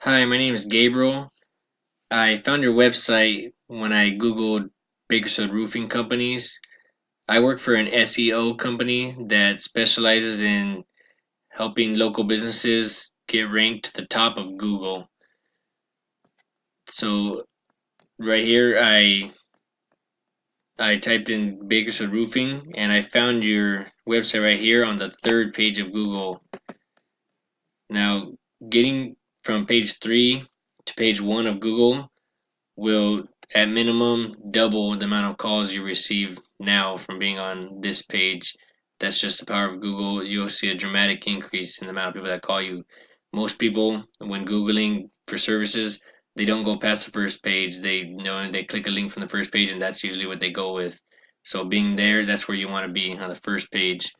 Hi, my name is Gabriel. I found your website when I Googled Bakersfield Roofing Companies. I work for an SEO company that specializes in helping local businesses get ranked to the top of Google. So right here I typed in Bakersfield Roofing and I found your website right here on the third page of Google. Now, getting from page 3 to page 1 of Google will at minimum double the amount of calls you receive now from being on this page. That's just the power of Google. You'll see a dramatic increase in the amount of people that call you. Most people, when Googling for services, they don't go past the first page. They click a link from the first page, and that's usually what they go with. So being there, that's where you want to be on the first page.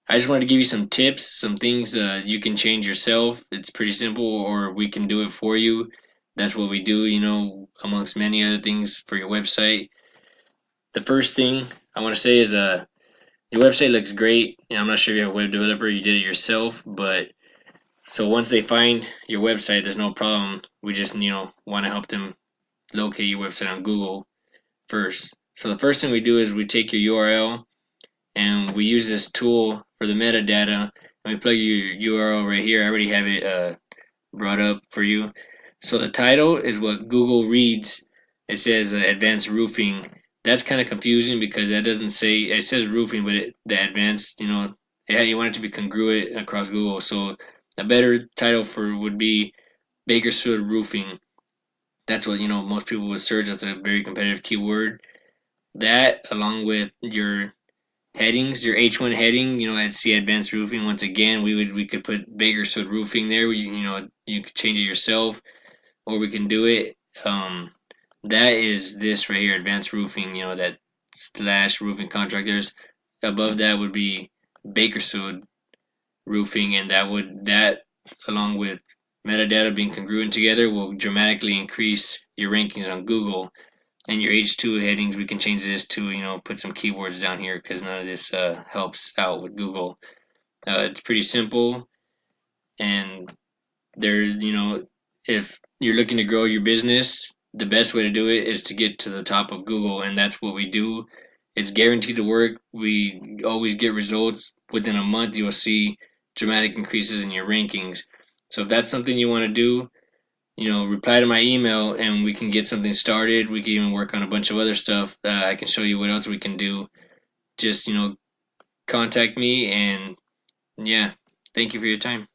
I just wanted to give you some tips, some things you can change yourself. It's pretty simple, or we can do it for you. That's what we do, amongst many other things for your website. The first thing I want to say is your website looks great. I'm not sure if you're a web developer, you did it yourself, but so once they find your website, there's no problem. We just, want to help them locate your website on Google first. So the first thing we do is we take your URL and we use this tool for the metadata, and we plug your URL right here. I already have it brought up for you. So the title is what Google reads. It says advanced roofing. That's kind of confusing because that doesn't say, it says roofing, but the advanced, you want it to be congruent across Google. So a better title for would be Bakersfield Roofing. That's what most people would search. That's a very competitive keyword. That along with your headings, your H1 heading, at C Advanced Roofing. Once again, we could put Bakersfield Roofing there. You could change it yourself, or we can do it. That is this right here, Advanced Roofing. That slash roofing contractors. Above that would be Bakersfield Roofing, and that along with metadata being congruent together will dramatically increase your rankings on Google. And your H2 headings, we can change this to, put some keywords down here because none of this helps out with Google. It's pretty simple, and there's, if you're looking to grow your business, the best way to do it is to get to the top of Google, and that's what we do. It's guaranteed to work. We always get results. Within a month, you'll see dramatic increases in your rankings. So if that's something you want to do, reply to my email and we can get something started. We can even work on a bunch of other stuff. I can show you what else we can do. Just, contact me and yeah, thank you for your time.